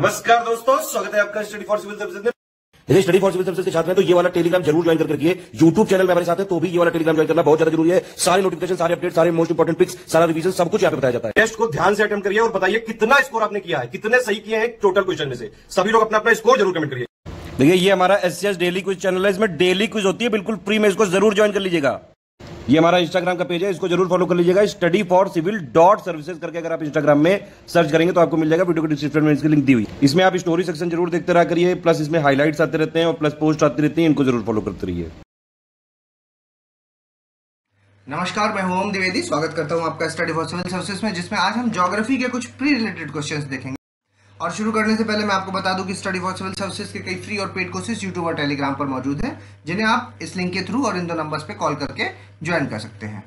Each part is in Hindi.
नमस्कार दोस्तों, स्वागत है आपका स्टडी फॉर सिविल सर्विसेज में। यदि स्टडी फॉर सिविल सर्विसेज के छात्र हैं तो ये वाला टेलीग्राम जरूर ज्वाइन करके रखिए। यूट्यूब चैनल में हमारे साथ है तो भी ये वाला टेलीग्राम ज्वाइन करना बहुत ज्यादा जरूरी है। सारे नोटिफिकेशन, सारे अपडेट, सारे मोस्ट इंपोर्टेंट पिक्स, सारा रिवीजन सब कुछ यहाँ पे बताया जाता है। टेस्ट को ध्यान से अटेम्प्ट करिए और बताइए कितना स्कोर आपने किया है, कितने सही किए हैं टोटल क्वेश्चन में से। सभी लोग अपना अपना स्कोर जरूर कमेंट करिए। देखिए ये हमारा एससीएस डेली क्विज चैनल है, इसमें डेली क्विज होती है बिल्कुल फ्री में, इसको जरूर ज्वाइन कर लीजिएगा। ये हमारा इंस्टाग्राम का पेज है, इसको जरूर फॉलो कर लीजिएगा। Study for civil dot services करके अगर आप इंस्टाग्राम में सर्च करेंगे तो आपको मिल जाएगा। वीडियो को डिस्क्रिप्शन में इसकी लिंक दी हुई। इसमें आप स्टोरी सेक्शन जरूर देखते रहा करिए, प्लस इसमें हाइलाइट्स आते रहते हैं और प्लस पोस्ट आती रहती है, इनको जरूर फॉलो करते रहिए। नमस्कार, मैं हूं ओम द्विवेदी। स्वागत करता हूं आपका स्टडी फॉर सिविल सर्विसेज में, जिसमें आज हम ज्योग्राफी के कुछ प्री रिलेटेड क्वेश्चंस देखेंगे। और शुरू करने से पहले मैं आपको बता दूं कि स्टडी फॉर सिविल सर्विसेज के कई फ्री और पेड कोर्सेज यूट्यूब और टेलीग्राम पर मौजूद हैं, जिन्हें आप इस लिंक के थ्रू और इन दो नंबर्स पे कॉल करके ज्वाइन कर सकते हैं।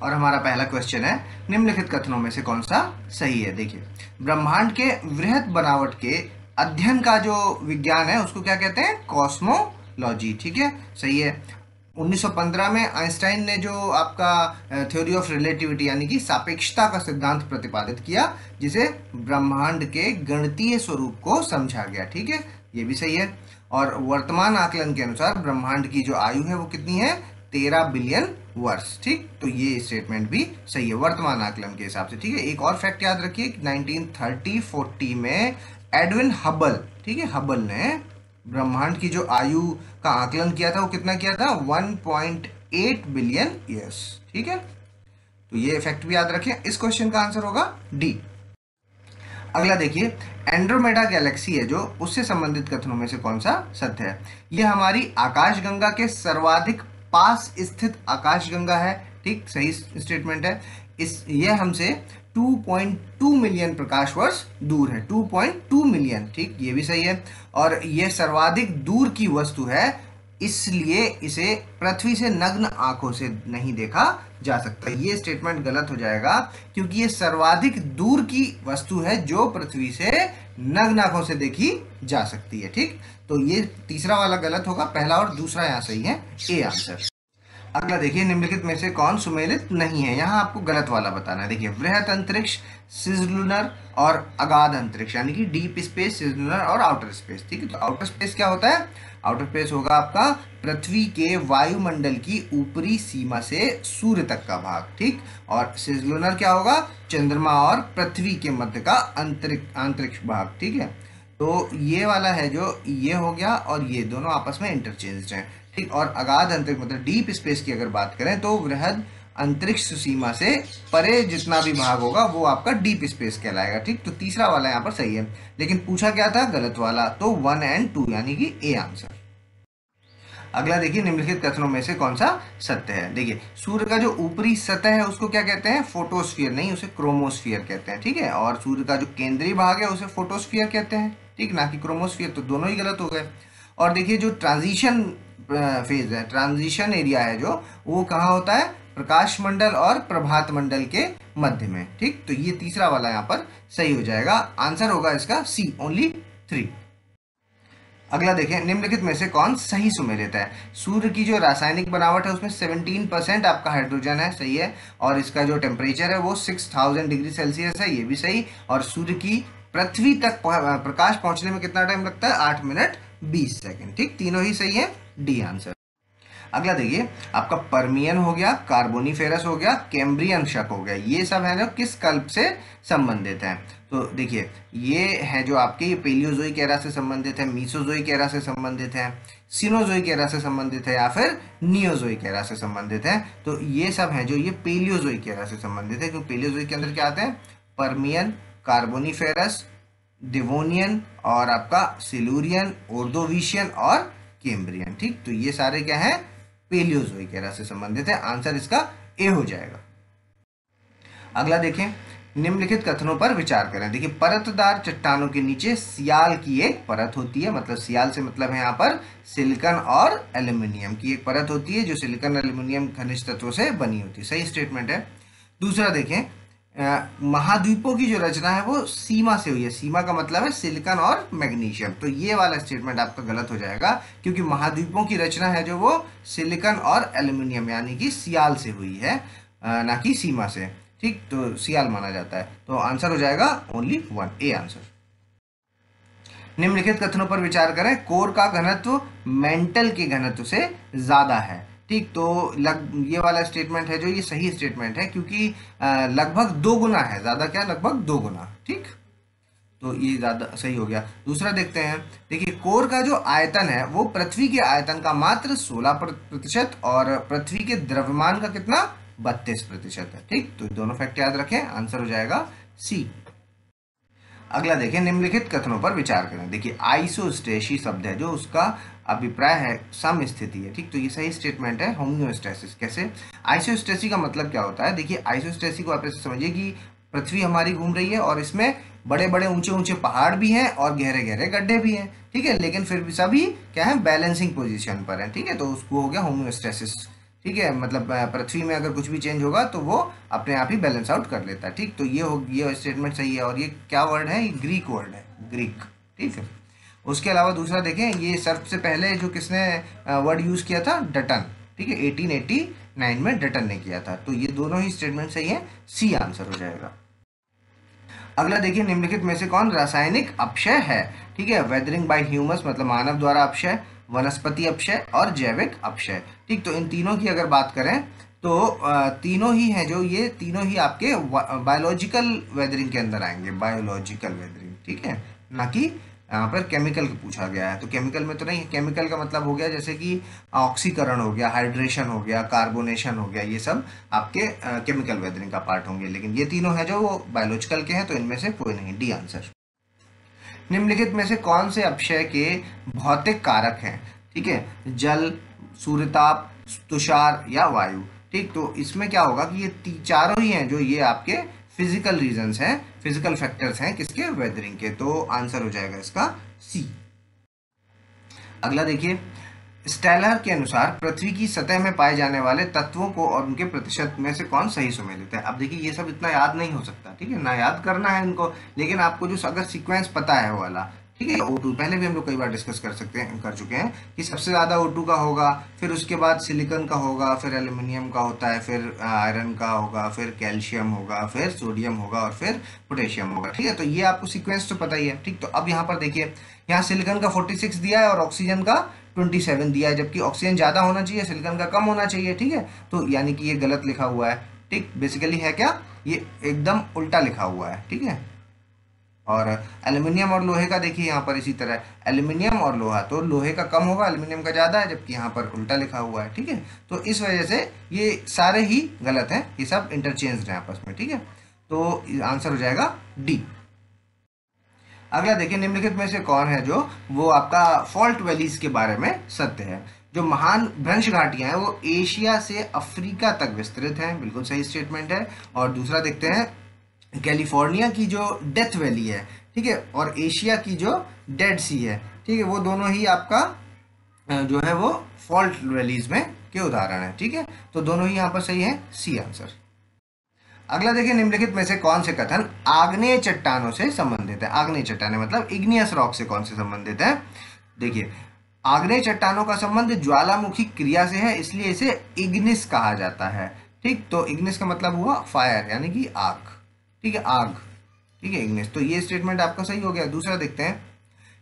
और हमारा पहला क्वेश्चन है, निम्नलिखित कथनों में से कौन सा सही है। देखिए, ब्रह्मांड के वृहत बनावट के अध्ययन का जो विज्ञान है उसको क्या कहते हैं? कॉस्मोलॉजी। ठीक है, सही है। 1915 में आइंस्टाइन ने जो आपका थ्योरी ऑफ रिलेटिविटी यानी कि सापेक्षता का सिद्धांत प्रतिपादित किया, जिसे ब्रह्मांड के गणितीय स्वरूप को समझा गया। ठीक है, ये भी सही है। और वर्तमान आकलन के अनुसार ब्रह्मांड की जो आयु है वो कितनी है? 13 बिलियन वर्ष। ठीक, तो ये स्टेटमेंट भी सही है वर्तमान आकलन के हिसाब से। ठीक है, एक और फैक्ट याद रखिए कि 1930-40 में एडविन हबल, ठीक है, हबल ने ब्रह्मांड की जो आयु का आकलन किया था वो कितना किया था? 1.8 बिलियन ईयर्स। ठीक है, तो ये फैक्ट भी याद रखें। इस क्वेश्चन का आंसर होगा डी। अगला देखिए, एंड्रोमेडा गैलेक्सी है जो, उससे संबंधित कथनों में से कौन सा सत्य है? ये हमारी आकाशगंगा के सर्वाधिक पास स्थित आकाशगंगा है। ठीक, सही स्टेटमेंट है। ये हमसे 2.2 मिलियन प्रकाश वर्ष दूर है। 2.2 मिलियन। ठीक, ये भी सही है। और ये सर्वाधिक दूर की वस्तु है, इसलिए इसे पृथ्वी से नग्न आंखों से नहीं देखा जा सकता। ये स्टेटमेंट गलत हो जाएगा, क्योंकि ये सर्वाधिक दूर की वस्तु है जो पृथ्वी से नग्न आंखों से देखी जा सकती है। ठीक, तो ये तीसरा वाला गलत होगा, पहला और दूसरा यहाँ सही है, ए आंसर। अगला देखिए, निम्नलिखित में से कौन सुमेलित नहीं है? यहाँ आपको गलत वाला बताना है। देखिए, वृहत अंतरिक्ष, सिजलुनर और अगाध अंतरिक्ष, यानी कि डीप स्पेस, सिजलुनर और आउटर स्पेस। ठीक है, तो आउटर स्पेस क्या होता है? आउटर स्पेस होगा आपका पृथ्वी के वायुमंडल की ऊपरी सीमा से सूर्य तक का भाग। ठीक, और सिजलुनर क्या होगा? चंद्रमा और पृथ्वी के मध्य का अंतरिक्ष भाग। ठीक है, तो ये वाला है जो, ये हो गया और ये दोनों आपस में इंटरचेंज्ड हैं। ठीक, और अगाध अंतरिक्ष मतलब डीप स्पेस की अगर बात करें तो वृहद अंतरिक्ष सीमा से परे जितना भी भाग होगा वो आपका डीप स्पेस कहलाएगा। ठीक, तो तीसरा वाला यहाँ पर सही है, लेकिन पूछा क्या था? गलत वाला, तो 1 और 2 यानी कि ए आंसर। अगला देखिए, निम्नलिखित कथनों में से कौन सा सत्य है? देखिए, सूर्य का जो ऊपरी सतह है उसको क्या कहते हैं? फोटोस्फीयर नहीं, उसे क्रोमोस्फीयर कहते हैं। ठीक है, और सूर्य का जो केंद्रीय भाग है उसे फोटोस्फीयर कहते हैं। ठीक, ना कि क्रोमोस्फीयर, तो दोनों ही गलत हो गए। और देखिए, जो ट्रांजिशन फेज है, ट्रांजिशन एरिया है जो, वो कहाँ होता है? प्रकाश मंडल और प्रभात मंडल के मध्य में। ठीक, तो ये तीसरा वाला यहाँ पर सही हो जाएगा। आंसर होगा इसका सी, ओनली 3। अगला देखें, निम्नलिखित में से कौन सही सुमेलित है? सूर्य की जो रासायनिक बनावट है उसमें 17% आपका हाइड्रोजन है, सही है। और इसका जो टेम्परेचर है वो 6000 डिग्री सेल्सियस है, ये भी सही। और सूर्य की पृथ्वी तक प्रकाश पहुंचने में कितना टाइम लगता है? 8 मिनट 20 सेकेंड। ठीक, तीनों ही सही है, डी आंसर। अगला देखिए, आपका पर्मियन हो गया, कार्बोनिफेरस हो गया, कैम्ब्रियन शक हो गया, ये सब है जो किस कल्प से संबंधित है? तो देखिए, ये है जो आपके, ये पेलियोजोइक एरा से संबंधित है, मीसोजोइक एरा से संबंधित है, सिनोजोइक एरा से संबंधित है, या फिर नियोजोइक एरा से संबंधित है। तो ये सब है जो ये पेलियोजोइक एरा से संबंधित है, क्योंकि पेलियोजोइक के अंदर क्या आते हैं? पर्मियन, कार्बोनिफेरस, डिवोनियन और आपका सिलूरियन, ओर्डोविशियन और कैम्ब्रियन। ठीक, तो ये सारे क्या है? पेलियोजोइक एरा से संबंधित है। आंसर इसका ए हो जाएगा। अगला देखें, निम्नलिखित कथनों पर विचार करें। देखिए, परतदार चट्टानों के नीचे सियाल की एक परत होती है, मतलब सियाल से मतलब है यहाँ पर सिलिकॉन और एल्यूमिनियम की एक परत होती है, जो सिलिकॉन एल्यूमिनियम खनिज तत्वों से बनी होती है। सही स्टेटमेंट है। दूसरा देखें, महाद्वीपों की जो रचना है वो सीमा से हुई है। सीमा का मतलब है सिलिकॉन और मैग्नीशियम, तो ये वाला स्टेटमेंट आपका गलत हो जाएगा, क्योंकि महाद्वीपों की रचना है जो वो सिलिकॉन और एल्यूमिनियम यानी कि सियाल से हुई है, ना कि सीमा से। ठीक, तो सियाल माना जाता है, तो आंसर हो जाएगा ओनली 1, ए आंसर। निम्नलिखित कथनों पर विचार करें। कोर का घनत्व मेंटल के घनत्व से ज्यादा है। ठीक, तो ये वाला स्टेटमेंट है जो ये सही स्टेटमेंट है, क्योंकि लगभग 2 गुना है, ज्यादा क्या, लगभग 2 गुना। ठीक, तो ये ज्यादा सही हो गया। दूसरा देखते हैं, देखिए कोर का जो आयतन है वो पृथ्वी के आयतन का मात्र 16% और पृथ्वी के द्रव्यमान का कितना, 32% है। ठीक, तो दोनों फैक्ट याद रखें, आंसर हो जाएगा सी। अगला देखें, निम्नलिखित कथनों पर विचार करें। देखिए आइसोस्टेसी शब्द है जो उसका अभिप्राय है समस्थिति है। ठीक, तो ये सही स्टेटमेंट है। होम्योस्टेसिस कैसे, आइसोस्टेसी का मतलब क्या होता है, देखिए आइसोस्टेसी को आप ऐसे समझिए कि पृथ्वी हमारी घूम रही है और इसमें बड़े बड़े ऊंचे ऊंचे पहाड़ भी हैं और गहरे गहरे गड्ढे भी हैं। ठीक है, लेकिन फिर भी सभी क्या है, बैलेंसिंग पोजीशन पर है। ठीक है, तो उसको हो गया होम्योस्टेसिस। ठीक है, मतलब पृथ्वी में अगर कुछ भी चेंज होगा तो वो अपने आप ही बैलेंस आउट कर लेता है। ठीक, तो ये स्टेटमेंट सही है। और ये क्या वर्ड है, ये ग्रीक वर्ड है, ग्रीक। ठीक है, उसके अलावा दूसरा देखें, ये सबसे पहले जो किसने वर्ड यूज किया था, डटन। ठीक है, 1889 में डटन ने किया था। तो ये दोनों ही स्टेटमेंट सही है, सी आंसर हो जाएगा। अगला देखिए, निम्नलिखित में से कौन रासायनिक अपक्षय है। ठीक है, वेदरिंग बाय ह्यूमस मतलब मानव द्वारा अपक्षय, वनस्पति अपक्षय और जैविक अपक्षय। ठीक, तो इन तीनों की अगर बात करें तो तीनों ही हैं जो, ये तीनों ही आपके बायोलॉजिकल वेदरिंग के अंदर आएंगे, बायोलॉजिकल वेदरिंग। ठीक है, ना कि यहाँ पर केमिकल का पूछा गया है, तो केमिकल में तो नहीं है। केमिकल का मतलब हो गया जैसे कि ऑक्सीकरण हो गया, हाइड्रेशन हो गया, कार्बोनेशन हो गया, ये सब आपके केमिकल वेदरिंग का पार्ट होंगे। लेकिन ये तीनों है जो वो बायोलॉजिकल के हैं, तो इनमें से कोई नहीं, डी आंसर। निम्नलिखित में से कौन से अपक्षय के भौतिक कारक हैं। ठीक है, जल, सूर्यताप, तुषार या वायु। ठीक, तो इसमें क्या होगा कि ये चारों ही हैं जो ये आपके फिजिकल रीजंस हैं, फिजिकल फैक्टर्स हैं किसके, वेदरिंग के। तो आंसर हो जाएगा इसका सी। अगला देखिए, स्टेलर के अनुसार पृथ्वी की सतह में पाए जाने वाले तत्वों को और उनके प्रतिशत में से कौन सही सुमेलित है। अब देखिए ये सब इतना याद नहीं हो सकता, ठीक है ना, याद करना है इनको, लेकिन आपको जो अगर सीक्वेंस पता है वो वाला, ठीक है। O2 पहले भी हम लोग कई बार डिस्कस कर चुके हैं कि सबसे ज़्यादा O2 का होगा, फिर उसके बाद सिलिकॉन का होगा, फिर एल्यूमिनियम का होता है, फिर आयरन का होगा, फिर कैल्शियम होगा, फिर सोडियम होगा और फिर पोटेशियम होगा। ठीक है, तो ये आपको सीक्वेंस तो पता ही है। ठीक, तो अब यहाँ पर देखिए, यहाँ सिलिकॉन का 46 दिया है और ऑक्सीजन का 27 दिया है, जबकि ऑक्सीजन ज़्यादा होना चाहिए, सिलिकॉन का कम होना चाहिए। ठीक है, तो यानी कि ये गलत लिखा हुआ है। ठीक, बेसिकली है क्या, ये एकदम उल्टा लिखा हुआ है। ठीक है, और एल्यूमिनियम और लोहे का देखिए यहाँ पर इसी तरह, एल्यूमिनियम और लोहा, तो लोहे का कम होगा, एल्यूमिनियम का ज़्यादा है, जबकि यहाँ पर उल्टा लिखा हुआ है। ठीक है, तो इस वजह से ये सारे ही गलत हैं, ये सब इंटरचेंज हैं आपस में। ठीक है, तो आंसर हो जाएगा डी। अगला देखिए, निम्नलिखित में से कौन है जो वो आपका फॉल्ट वैलीज के बारे में सत्य है। जो महान भ्रंश घाटियां हैं वो एशिया से अफ्रीका तक विस्तृत हैं, बिल्कुल सही स्टेटमेंट है। और दूसरा देखते हैं, कैलिफोर्निया की जो डेथ वैली है, ठीक है, और एशिया की जो डेड सी है, ठीक है, वो दोनों ही आपका जो है वो फॉल्ट वैलीज में के उदाहरण है। ठीक है, तो दोनों ही यहाँ पर सही है, सी आंसर। अगला देखिए, निम्नलिखित में से कौन से कथन आग्नेय चट्टानों से संबंधित है। आग्नेय चट्टानें मतलब इग्नियस रॉक से कौन से संबंधित है। देखिए, आग्नेय चट्टानों का संबंध ज्वालामुखी क्रिया से है, इसलिए इसे इग्निस कहा जाता है। ठीक, तो इग्निस का मतलब हुआ फायर, यानी कि आग। ठीक है, आग। ठीक है, इग्निस, तो ये स्टेटमेंट आपका सही हो गया। दूसरा देखते हैं,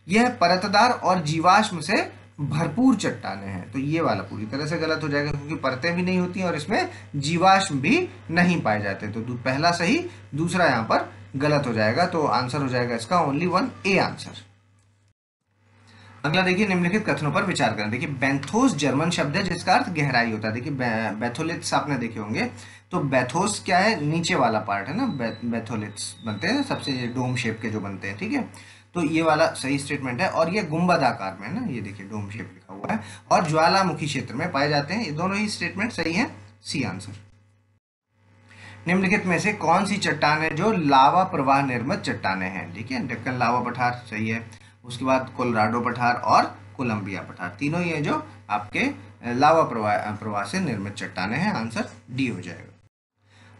यह परतदार और जीवाश्म से भरपूर चट्टानें हैं, तो ये वाला पूरी तरह से गलत हो जाएगा, क्योंकि परतें भी नहीं होती और इसमें जीवाश्म भी नहीं पाए जाते। तो पहला सही, दूसरा यहाँ पर गलत हो जाएगा, तो आंसर हो जाएगा इसका ओनली 1 ए आंसर। अगला देखिए, निम्नलिखित कथनों पर विचार करें। देखिए, बेंथोस जर्मन शब्द है जिसका अर्थ गहराई होता है। देखिए, बैथोलिथ्स आपने देखे होंगे, तो बैथोस क्या है, नीचे वाला पार्ट है ना, बैथोलिथ्स बनते हैं सबसे डोम शेप के जो बनते हैं। ठीक है, तो ये वाला सही स्टेटमेंट है, और ये गुंबद आकार में है ना, ये देखिए डोम शेप लिखा हुआ है, और ज्वालामुखी क्षेत्र में पाए जाते हैं। ये दोनों ही स्टेटमेंट सही है, सी आंसर। निम्नलिखित में से कौन सी चट्टान है जो लावा प्रवाह निर्मित चट्टानें हैं। देखिए, डेक्कन लावा पठार सही है, उसके बाद कोलोराडो पठार और कोलंबिया पठार, तीनों ही है जो आपके लावा प्रवाह से निर्मित चट्टानें हैं। आंसर डी हो जाएगा।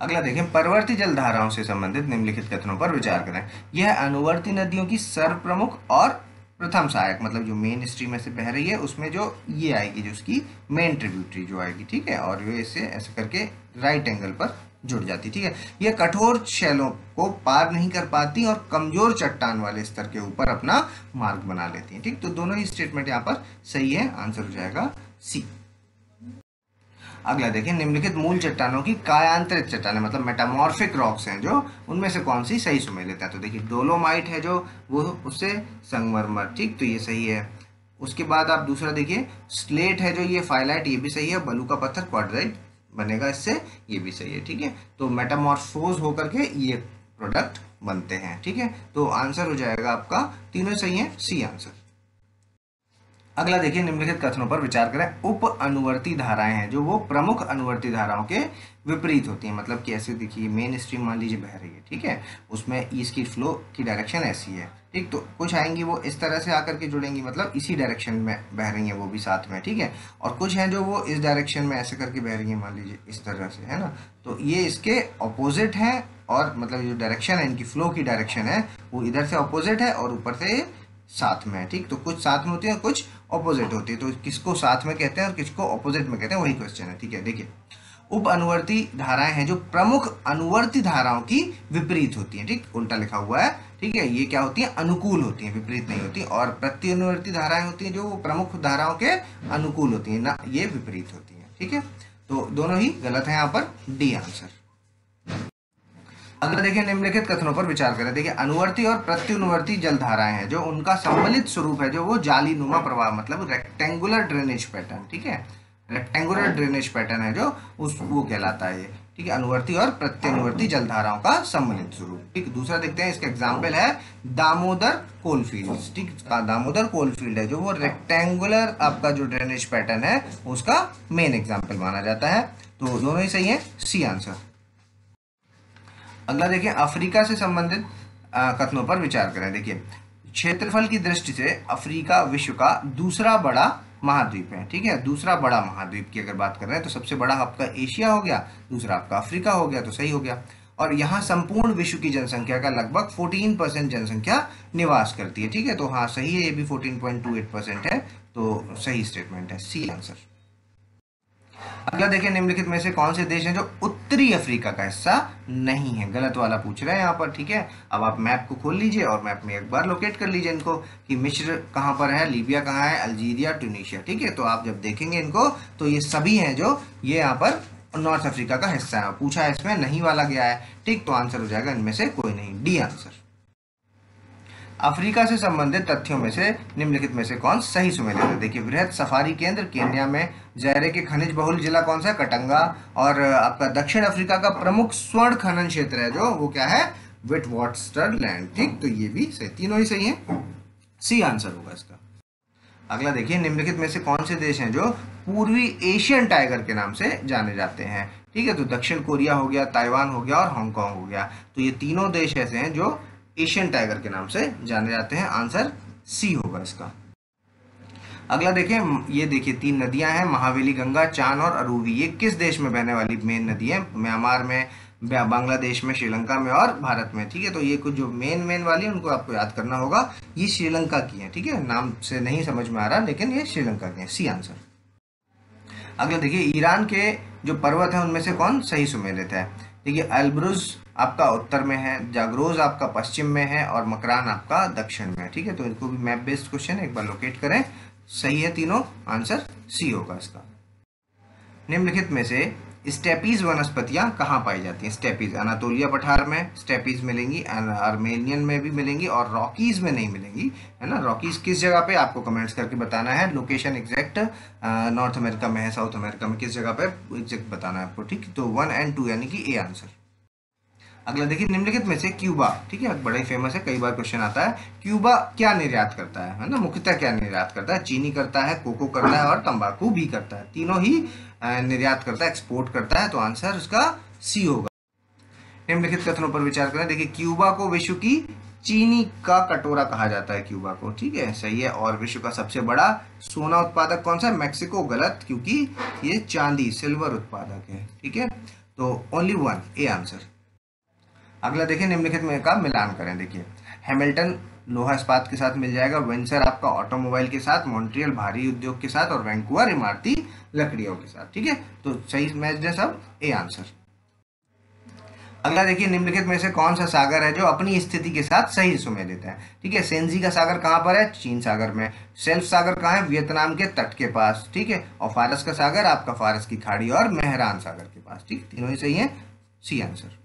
अगला देखें, परवर्ती जल धाराओं से संबंधित निम्नलिखित कथनों पर विचार करें। यह अनुवर्ती नदियों की सर्वप्रमुख और प्रथम सहायक, मतलब जो मेन स्ट्रीम में से बह रही है उसमें जो ये आएगी, जो उसकी मेन ट्रिब्यूटरी जो आएगी। ठीक है, और ये इससे ऐसे करके राइट एंगल पर जुड़ जाती। ठीक है, ये कठोर शैलों को पार नहीं कर पाती और कमजोर चट्टान वाले स्तर के ऊपर अपना मार्ग बना लेती हैं। ठीक, तो दोनों ही स्टेटमेंट यहाँ पर सही है, आंसर हो जाएगा सी। अगला देखिए, निम्नलिखित मूल चट्टानों की कायांतरित चट्टानें मतलब मेटामॉर्फिक रॉक्स हैं जो, उनमें से कौन सी सही सुमेलित है? तो देखिए डोलोमाइट है जो, वो उससे संगमरमर। ठीक, तो ये सही है। उसके बाद आप दूसरा देखिए, स्लेट है जो, ये फाइलाइट, ये भी सही है। बलू का पत्थर क्वाड्राइट बनेगा इससे, ये भी सही है। ठीक है, तो मेटामॉर्फोज होकर के ये प्रोडक्ट बनते हैं। ठीक है, तो आंसर हो जाएगा आपका, तीनों सही है, सी आंसर। अगला देखिए, निम्नलिखित कथनों पर विचार करें। उप अनुवर्ती धाराएं हैं जो, वो प्रमुख अनुवर्ती धाराओं के विपरीत होती हैं। मतलब कि ऐसे देखिए, मेन स्ट्रीम मान लीजिए बह रही है, ठीक है, उसमें इसकी फ्लो की डायरेक्शन ऐसी है। ठीक, तो कुछ आएंगी वो इस तरह से आकर के जुड़ेंगी, मतलब इसी डायरेक्शन में बह रही हैं वो भी साथ में। ठीक है, और कुछ हैं जो वो इस डायरेक्शन में ऐसे करके बह रही हैं, मान लीजिए इस तरह से, है ना, तो ये इसके ऑपोजिट हैं। और मतलब जो डायरेक्शन है इनकी फ्लो की डायरेक्शन है वो इधर से ऑपोजिट है और ऊपर से साथ में है। ठीक, तो कुछ साथ में होती है, कुछ ऑपोजिट होती है, तो किसको साथ में कहते हैं और किसको ऑपोजिट में कहते हैं, वही क्वेश्चन है। ठीक है, देखिए उप अनुवर्ती धाराएं हैं जो प्रमुख अनुवर्ती धाराओं की विपरीत होती हैं। ठीक, उल्टा लिखा हुआ है। ठीक है, ये क्या होती है, अनुकूल होती हैं, विपरीत नहीं होती। और प्रति अनुवर्ती धाराएं होती हैं जो प्रमुख धाराओं के अनुकूल होती हैं, ना ये विपरीत होती हैं। ठीक है, तो दोनों ही गलत है यहाँ पर, डी आंसर। अगला देखिए, निम्नलिखित कथनों पर विचार करें। देखिए अनुवर्ती और प्रत्युनुवर्ती जलधाराएं हैं जो, उनका सम्मिलित स्वरूप है जो, वो जाली नुमा प्रवाह मतलब रेक्टेंगुलर ड्रेनेज पैटर्न। ठीक है, रेक्टेंगुलर ड्रेनेज पैटर्न है जो, उस वो कहलाता है ये। ठीक है, अनुवर्ती और प्रत्युनुवर्ती जलधाराओं का सम्मिलित स्वरूप। ठीक, दूसरा देखते हैं, इसका एग्जाम्पल है दामोदर कोलफील्ड। ठीक, दामोदर कोलफील्ड है जो, वो रेक्टेंगुलर आपका जो ड्रेनेज पैटर्न है उसका मेन एग्जाम्पल माना जाता है। तो दोनों ही सही है, सी आंसर। अगला देखिए, अफ्रीका से संबंधित कथनों पर विचार करें। देखिए क्षेत्रफल की दृष्टि से अफ्रीका विश्व का दूसरा बड़ा महाद्वीप है। ठीक है, दूसरा बड़ा महाद्वीप की अगर बात कर रहे हैं तो सबसे बड़ा आपका एशिया हो गया, दूसरा आपका अफ्रीका हो गया, तो सही हो गया। और यहाँ संपूर्ण विश्व की जनसंख्या का लगभग 14% जनसंख्या निवास करती है। ठीक है, तो हाँ सही है, ये भी 14.28% है, तो सही स्टेटमेंट है, सी आंसर। अगला देखिए, निम्नलिखित में से कौन से देश हैं जो उत्तरी अफ्रीका का हिस्सा नहीं है? गलत वाला पूछ रहे हैं यहाँ पर। ठीक है, अब आप मैप को खोल लीजिए और मैप में एक बार लोकेट कर लीजिए इनको कि मिस्र कहाँ पर है, लीबिया कहाँ है, अल्जीरिया, ट्यूनीशिया। ठीक है, तो आप जब देखेंगे इनको तो ये सभी हैं जो, ये यहाँ पर नॉर्थ अफ्रीका का हिस्सा है। पूछा है इसमें नहीं वाला गया है। ठीक, तो आंसर हो जाएगा इनमें से कोई नहीं, डी आंसर। अफ्रीका से संबंधित तथ्यों में से निम्नलिखित में से कौन सही सुमेलित है? देखिए वृहद सफारी केंद्र केन्या में, ज़ैरे के खनिज बहुल जिला कौन सा है, कटंगा। और आपका दक्षिण अफ्रीका का प्रमुख स्वर्ण खनन क्षेत्र है जो, वो क्या है, विटवाटरलैंड। ठीक, तो ये भी सही, तीनों ही सही है, सी आंसर होगा इसका। अगला देखिए, निम्नलिखित में से कौन से देश हैं जो पूर्वी एशियन टाइगर के नाम से जाने जाते हैं? ठीक है, तो दक्षिण कोरिया हो गया, ताइवान हो गया और हांगकांग हो गया। तो ये तीनों देश ऐसे हैं जो एशियन टाइगर के नाम से जाने जाते हैं, आंसर सी होगा इसका। अगला देखिए, ये देखिए तीन नदियां हैं, महावेली, गंगा, चान और अरूवी। ये किस देश में बहने वाली मेन नदी है? म्यांमार में, बांग्लादेश में, श्रीलंका में और भारत में। ठीक है, तो ये कुछ जो मेन वाली है उनको आपको याद करना होगा। ये श्रीलंका की है। ठीक है, नाम से नहीं समझ में आ रहा लेकिन ये श्रीलंका की है, सी आंसर। अगला देखिए, ईरान के जो पर्वत है उनमें से कौन सही सुमेलित है? देखिए अल्ब्रुज आपका उत्तर में है, जागरोज आपका पश्चिम में है और मकरान आपका दक्षिण में है। ठीक है, तो इनको भी मैप बेस्ड क्वेश्चन एक बार लोकेट करें। सही है तीनों, आंसर सी होगा इसका। निम्नलिखित में से स्टेपीज वनस्पतियां कहाँ पाई जाती हैं? स्टेपीज अनातोलिया पठार में स्टेपीज मिलेंगी, आर्मेनियन में भी मिलेंगी और रॉकीज में नहीं मिलेंगी, है ना। रॉकीज किस जगह पे, आपको कमेंट्स करके बताना है। लोकेशन एग्जैक्ट नॉर्थ अमेरिका में है, साउथ अमेरिका में, किस जगह पे एग्जैक्ट बताना है आपको। ठीक, तो 1 और 2 यानी कि ए आंसर। अगला देखिए, निम्नलिखित में से क्यूबा, ठीक है, बड़ा ही फेमस है, कई बार क्वेश्चन आता है। क्यूबा क्या निर्यात करता है ना, मुख्यतः क्या निर्यात करता है? चीनी करता है, कोको करता है और तंबाकू भी करता है। तीनों ही निर्यात करता है, एक्सपोर्ट करता है, तो आंसर उसका सी होगा। निम्नलिखित कथनों पर विचार करें। देखिए क्यूबा को विश्व की चीनी का कटोरा कहा जाता है, क्यूबा को। ठीक है, सही है। और विश्व का सबसे बड़ा सोना उत्पादक कौन सा है? मैक्सिको। गलत, क्योंकि ये चांदी सिल्वर उत्पादक है। ठीक है, तो ओनली 1 ए आंसर। अगला देखिए, निम्नलिखित में का मिलान करें। देखिए हैमिल्टन लोहा इस्पात के साथ मिल जाएगा, विंडसर आपका ऑटोमोबाइल के साथ, मॉन्ट्रियल भारी उद्योग के साथ और वैंकूवर इमारती लकड़ियों के साथ। ठीक है, तो सही मैच है सब, ए आंसर। अगला देखिए, निम्नलिखित में से कौन सा सागर है जो अपनी स्थिति के साथ सही सुमेलित है। ठीक है, सेंजी का सागर कहाँ पर है? चीन सागर में। सेल्फ सागर कहाँ है? वियतनाम के तट के पास। ठीक है, और फारस का सागर आपका फारस की खाड़ी और मेहरान सागर के पास। ठीक, तीनों ही सही है, सी आंसर।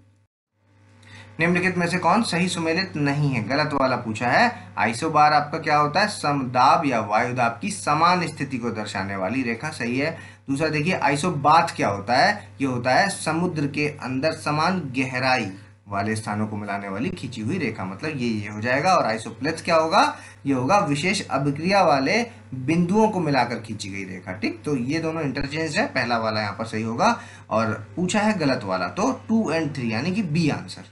निम्नलिखित में से कौन सही सुमेलित नहीं है? गलत वाला पूछा है। आइसोबार आपका क्या होता है? समदाब या वायुदाब की समान स्थिति को दर्शाने वाली रेखा, सही है। दूसरा देखिए, आइसोबाथ क्या होता है? ये होता है समुद्र के अंदर समान गहराई वाले स्थानों को मिलाने वाली खींची हुई रेखा, मतलब ये हो जाएगा। और आइसोप्लेथ क्या होगा? ये होगा विशेष अभिक्रिया वाले बिंदुओं को मिलाकर खींची गई रेखा। ठीक, तो ये दोनों इंटरचेंज है, पहला वाला यहाँ पर सही होगा। और पूछा है गलत वाला, तो 2 और 3 यानी कि बी आंसर।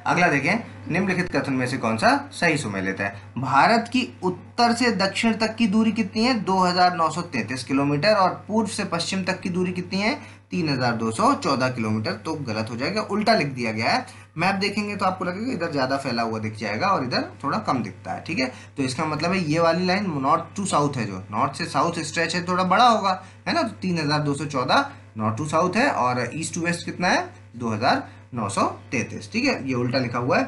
अगला देखें, निम्नलिखित कथन में से कौन सा सही सुमेलित है? भारत की उत्तर से दक्षिण तक की दूरी कितनी है? 2933 किलोमीटर। और पूर्व से पश्चिम तक की दूरी कितनी है? 3214 किलोमीटर। तो गलत हो जाएगा, उल्टा लिख दिया गया है। मैप देखेंगे तो आपको लगेगा इधर ज्यादा फैला हुआ दिख जाएगा और इधर थोड़ा कम दिखता है। ठीक है, तो इसका मतलब है ये वाली लाइन नॉर्थ टू साउथ है, जो नॉर्थ से साउथ स्ट्रेच है थोड़ा बड़ा होगा, है ना। तो 3214 नॉर्थ टू साउथ है और ईस्ट टू वेस्ट कितना है? 2933। ठीक है, ये उल्टा लिखा हुआ है,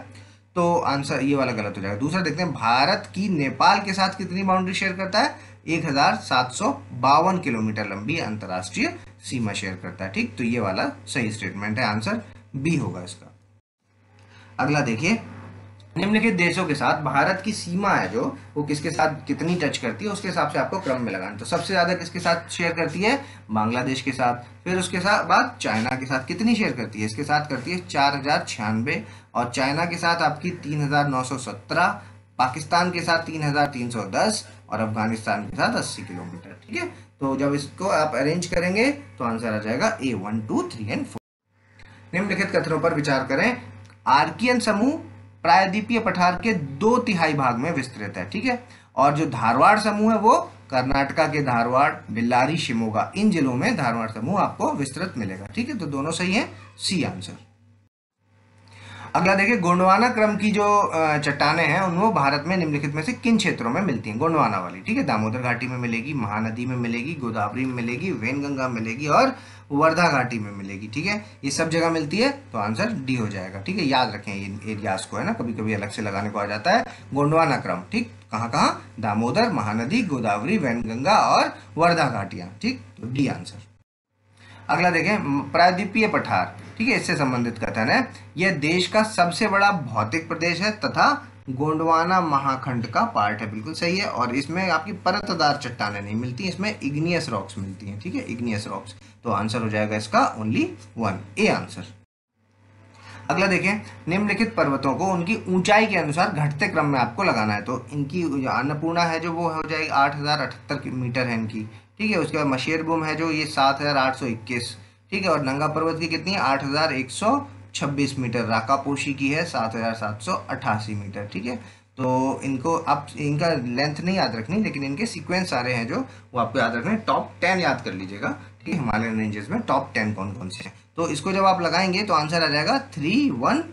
तो आंसर ये वाला गलत हो जाएगा। दूसरा देखते हैं, भारत की नेपाल के साथ कितनी बाउंड्री शेयर करता है? 1752 किलोमीटर लंबी अंतरराष्ट्रीय सीमा शेयर करता है। ठीक, तो ये वाला सही स्टेटमेंट है, आंसर बी होगा इसका। अगला देखिए, निम्नलिखित देशों के साथ भारत की सीमा है जो वो किसके साथ कितनी टच करती है, उसके हिसाब से आपको क्रम में लगाना। तो सबसे ज्यादा किसके साथ शेयर करती है? बांग्लादेश के साथ। फिर उसके साथ बाद चाइना के साथ कितनी शेयर करती है? इसके साथ करती है 4096, और चाइना के साथ आपकी 3917, पाकिस्तान के साथ 3310 और अफगानिस्तान के साथ 80 किलोमीटर। ठीक है, तो जब इसको आप अरेंज करेंगे तो आंसर आ जाएगा ए 1, 2, 3 और 4। निम्नलिखित कथनों पर विचार करें। आर्कियन समूह प्रायद्वीपीय पठार के 2/3 भाग में विस्तृत है। ठीक है, और जो धारवाड़ समूह है वो कर्नाटका के धारवाड़, बेल्लारी, शिमोगा, इन जिलों में धारवाड़ समूह आपको विस्तृत मिलेगा। ठीक है, तो दोनों सही है, सी आंसर। अगला देखिए, गोंडवाना क्रम की जो चट्टानें हैं उनको भारत में निम्नलिखित में से किन क्षेत्रों में मिलती हैं? गोंडवाना वाली, ठीक है, दामोदर घाटी में मिलेगी, महानदी में मिलेगी, गोदावरी में मिलेगी, वैनगंगा में मिलेगी और वर्धा घाटी में मिलेगी। ठीक है, ये सब जगह मिलती है, तो आंसर डी हो जाएगा। ठीक है, याद रखें इन एरियाज को, है ना, कभी कभी अलग से लगाने को आ जाता है। गोंडवाना क्रम, ठीक, कहाँ कहाँ? दामोदर, महानदी, गोदावरी, वैनगंगा और वर्धा घाटियां। ठीक, तो डी आंसर। अगला देखें, प्रायद्वीपीय पठार, ठीक है, इससे संबंधित कथन है। यह देश का सबसे बड़ा भौतिक प्रदेश है तथा गोंडवाना महाखंड का पार्ट है। बिल्कुल सही है, और इसमें आपकी परतदार चट्टानें नहीं मिलती, इसमें इग्नियस रॉक्स मिलती हैं। ठीक है, इग्नियस रॉक्स, तो आंसर हो जाएगा इसका ओनली 1, ए आंसर। अगला देखें, निम्नलिखित पर्वतों को उनकी ऊंचाई के अनुसार घटते क्रम में आपको लगाना है। तो इनकी अन्नपूर्णा है जो वो हो जाएगी 8078 मीटर है इनकी। ठीक है, उसके बाद मशेरबुम है जो ये 7821। ठीक है, और नंगा पर्वत की कितनी है? 8126 मीटर। राकापोशी की है 7788 मीटर। ठीक है, तो इनको आप इनका लेंथ नहीं याद रखनी, लेकिन इनके सीक्वेंस सारे हैं जो वो आपको याद रखने। टॉप 10 याद कर लीजिएगा। ठीक है, हिमालयन रेंजेस में टॉप 10 कौन कौन से हैं, तो इसको जब आप लगाएंगे तो आंसर आ जाएगा 3, 1,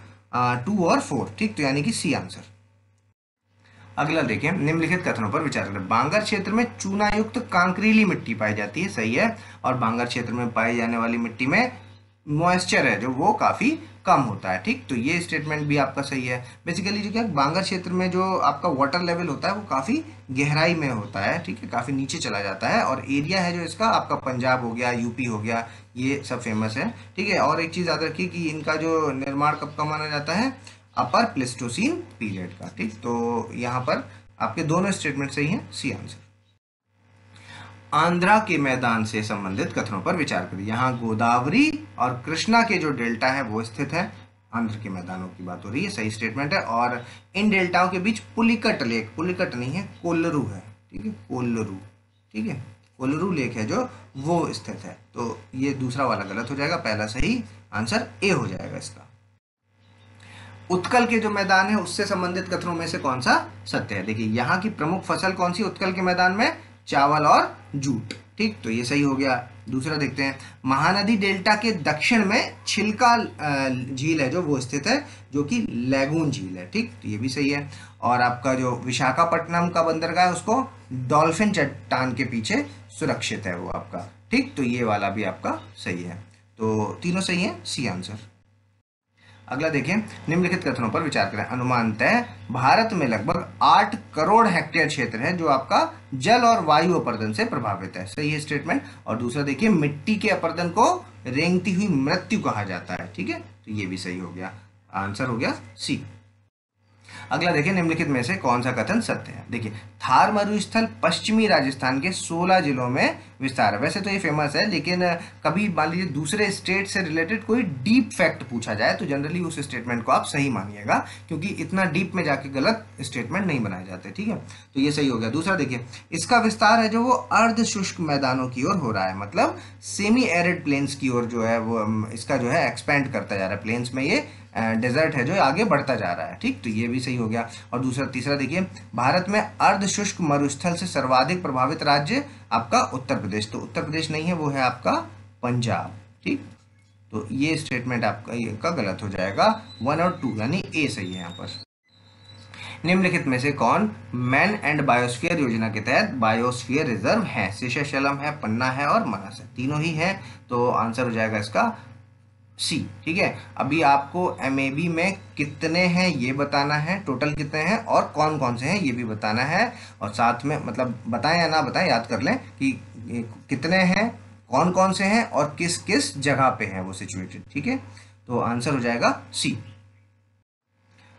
2 और 4। ठीक, तो यानी कि सी आंसर। अगला देखें, निम्नलिखित कथनों पर विचार करें। बांगर क्षेत्र में चूना युक्त कांकरीली मिट्टी पाई जाती है, सही है, और बांगर क्षेत्र में पाई जाने वाली मिट्टी में मॉइस्चर है जो वो काफी कम होता है। ठीक, तो ये स्टेटमेंट भी आपका सही है। बेसिकली जो क्या बांगर क्षेत्र में जो आपका वाटर लेवल होता है वो काफी गहराई में होता है। ठीक है, काफी नीचे चला जाता है, और एरिया है जो इसका आपका पंजाब हो गया, यूपी हो गया, ये सब फेमस है। ठीक है, और एक चीज याद रखिए कि इनका जो निर्माण कब का माना जाता है? अपर प्लेस्टोसीन पीरियड का। ठीक, तो यहाँ पर आपके दोनों स्टेटमेंट सही हैं, सी आंसर। आंध्रा के मैदान से संबंधित कथनों पर विचार करिए। यहाँ गोदावरी और कृष्णा के जो डेल्टा है वो स्थित है। आंध्र के मैदानों की बात हो रही है, सही स्टेटमेंट है। और इन डेल्टाओं के बीच पुलिकट लेक, पुलिकट नहीं है, कोल्लरू है। ठीक है, कोल्लरू, ठीक है, कोल्लरू लेक है जो वो स्थित है। तो ये दूसरा वाला गलत हो जाएगा, पहला सही, आंसर ए हो जाएगा इसका। उत्कल के जो मैदान है उससे संबंधित कथनों में से कौन सा सत्य है? देखिए, यहाँ की प्रमुख फसल कौन सी उत्कल के मैदान में? चावल और जूट। ठीक, तो ये सही हो गया। दूसरा देखते हैं, महानदी डेल्टा के दक्षिण में छिलका झील है जो वो स्थित है, जो कि लैगून झील है। ठीक, तो ये भी सही है। और आपका जो विशाखापट्टनम का बंदरगाह है उसको डॉल्फिन चट्टान के पीछे सुरक्षित है वो आपका। ठीक, तो ये वाला भी आपका सही है। तो तीनों सही है, सी आंसर। अगला देखिए, निम्नलिखित कथनों पर विचार करें। अनुमानतः भारत में लगभग 8 करोड़ हेक्टेयर क्षेत्र है जो आपका जल और वायु अपरदन से प्रभावित है। सही है स्टेटमेंट। और दूसरा देखिए, मिट्टी के अपरदन को रेंगती हुई मृत्यु कहा जाता है। ठीक है, तो ये भी सही हो गया, आंसर हो गया सी। अगला देखिए, निम्नलिखित में से कौन सा कथन सत्य है। देखिए, थार मरुस्थल पश्चिमी राजस्थान के 16 जिलों में विस्तार है। वैसे तो ये फेमस है, लेकिन कभी मान लीजिए दूसरे स्टेट से रिलेटेड कोई डीप फैक्ट पूछा जाए तो जनरली उस स्टेटमेंट को आप सही मानिएगा, क्योंकि इतना डीप में जाके गलत स्टेटमेंट नहीं बनाए जाते। ठीक है, तो ये सही हो गया। दूसरा देखिए, इसका विस्तार है जो वो अर्ध शुष्क मैदानों की ओर हो रहा है, मतलब सेमी एरिड प्लेन्स की ओर जो है वो इसका जो है एक्सपेंड करता जा रहा है। प्लेन्स में ये डेजर्ट है जो आगे बढ़ता जा रहा है। ठीक, तो ये भी सही हो गया। और दूसरा तीसरा देखिए, भारत में अर्ध शुष्क मरुस्थल से सर्वाधिक प्रभावित राज्य आपका उत्तर प्रदेश, तो उत्तर प्रदेश नहीं है, वो है आपका पंजाब। ठीक, तो ये स्टेटमेंट आपका गलत हो जाएगा। 1 और 2 यानी ए सही है यहाँ पर। निम्नलिखित में से कौन मैन एंड बायोस्फीयर योजना के तहत बायोस्फीयर रिजर्व है। शेषाचलम है, पन्ना है और मानस है, तीनों ही है, तो आंसर हो जाएगा इसका सी। ठीक है, अभी आपको MAB में कितने हैं ये बताना है, टोटल कितने हैं और कौन कौन से हैं ये भी बताना है, और साथ में मतलब बताएं या ना बताएं याद कर लें कि कितने हैं, कौन कौन से हैं और किस किस जगह पे हैं वो सिचुएटेड। ठीक है, तो आंसर हो जाएगा सी।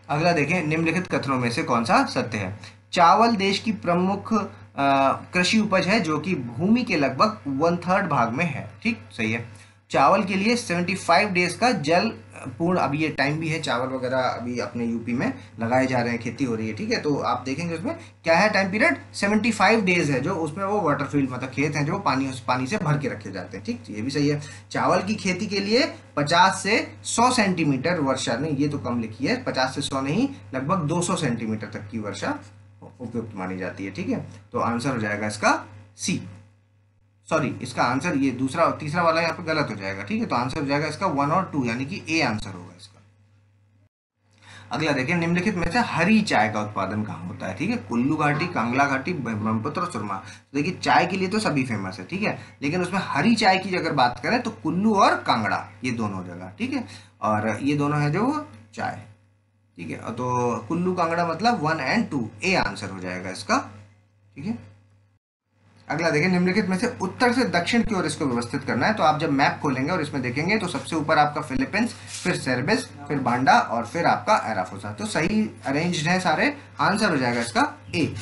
अगला देखें, निम्नलिखित कथनों में से कौन सा सत्य है। चावल देश की प्रमुख कृषि उपज है जो कि भूमि के लगभग 1/3 भाग में है। ठीक, सही है। चावल के लिए 75 डेज का जल पूर्ण, अभी ये टाइम भी है, चावल वगैरह अभी अपने यूपी में लगाए जा रहे हैं, खेती हो रही है। ठीक है, तो आप देखेंगे उसमें क्या है टाइम पीरियड, 75 डेज है, जो उसमें वो वाटरफील्ड मतलब खेत हैं जो पानी से भर के रखे जाते हैं। ठीक, ये भी सही है। चावल की खेती के लिए 50 से 100 सेंटीमीटर वर्षा, नहीं ये तो कम लिखी है, 50 से 100 नहीं, लगभग 200 सेंटीमीटर तक की वर्षा उपयुक्त मानी जाती है। ठीक है, तो आंसर हो जाएगा इसका सी। सॉरी, इसका आंसर ये दूसरा और तीसरा वाला यहाँ पे गलत हो जाएगा। ठीक है, तो आंसर हो जाएगा इसका 1 और 2 यानी कि ए आंसर होगा इसका। अगला देखिए, निम्नलिखित में से हरी चाय का उत्पादन कहाँ होता है। ठीक है, कुल्लू घाटी, कांगला घाटी, ब्रह्मपुत्र और सुरमा। तो देखिए, चाय के लिए तो सभी फेमस है। ठीक है, लेकिन उसमें हरी चाय की अगर बात करें तो कुल्लू और कांगड़ा, ये दोनों जगह। ठीक है, और ये दोनों है जो चाय। ठीक है, तो कुल्लू कांगड़ा मतलब 1 और 2, ए आंसर हो जाएगा इसका। ठीक है, अगला देखिए, निम्नलिखित में से उत्तर से दक्षिण की ओर इसको व्यवस्थित करना है। तो आप जब मैप खोलेंगे और इसमें देखेंगे तो सबसे ऊपर आपका फिलीपींस, फिर सेर्बिस, फिर बांडा और फिर आपका एराफोसा। तो सही अरेंज्ड है सारे, आंसर हो जाएगा इसका ए।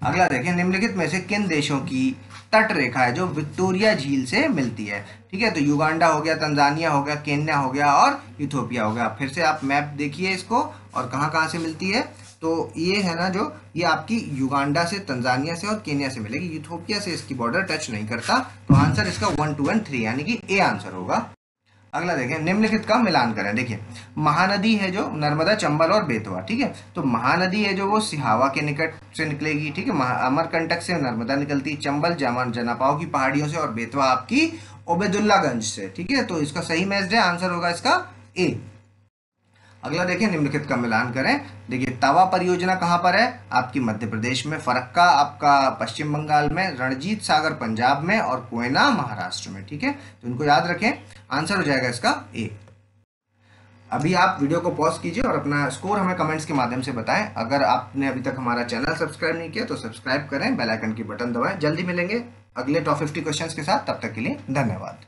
अगला देखिए, निम्नलिखित में से किन देशों की तट रेखा है जो विक्टोरिया झील से मिलती है। ठीक है, तो युगांडा हो गया, तंजानिया हो गया, केन्या हो गया और इथोपिया हो गया। फिर से आप मैप देखिए इसको और कहाँ कहाँ से मिलती है। तो ये है ना, जो ये आपकी युगांडा से, तंजानिया से और केन्या से मिलेगी, इथोपिया से इसकी बॉर्डर टच नहीं करता। तो आंसर इसका 1, 2 और 3 यानी कि ए आंसर होगा। अगला देखें, निम्नलिखित का मिलान करें। देखिए, महानदी है जो नर्मदा, चंबल और बेतवा। ठीक है, तो महानदी है जो वो सिहावा के निकट से निकलेगी। ठीक है, अमरकंटक से नर्मदा निकलती, चंबल जनापाव की पहाड़ियों से और बेतवा आपकी ओबेदुल्लागंज से। ठीक है, तो इसका सही मैच है, आंसर होगा इसका ए। अगला देखिए, निम्नलिखित का मिलान करें। देखिए, तवा परियोजना कहाँ पर है, आपकी मध्य प्रदेश में, फरक्का आपका पश्चिम बंगाल में, रणजीत सागर पंजाब में और कोयना महाराष्ट्र में। ठीक है, तो इनको याद रखें, आंसर हो जाएगा इसका ए। अभी आप वीडियो को पॉज कीजिए और अपना स्कोर हमें कमेंट्स के माध्यम से बताएं। अगर आपने अभी तक हमारा चैनल सब्सक्राइब नहीं किया तो सब्सक्राइब करें, बेल आइकन की बटन दबाएं। जल्दी मिलेंगे अगले टॉप 50 क्वेश्चंस के साथ, तब तक के लिए धन्यवाद।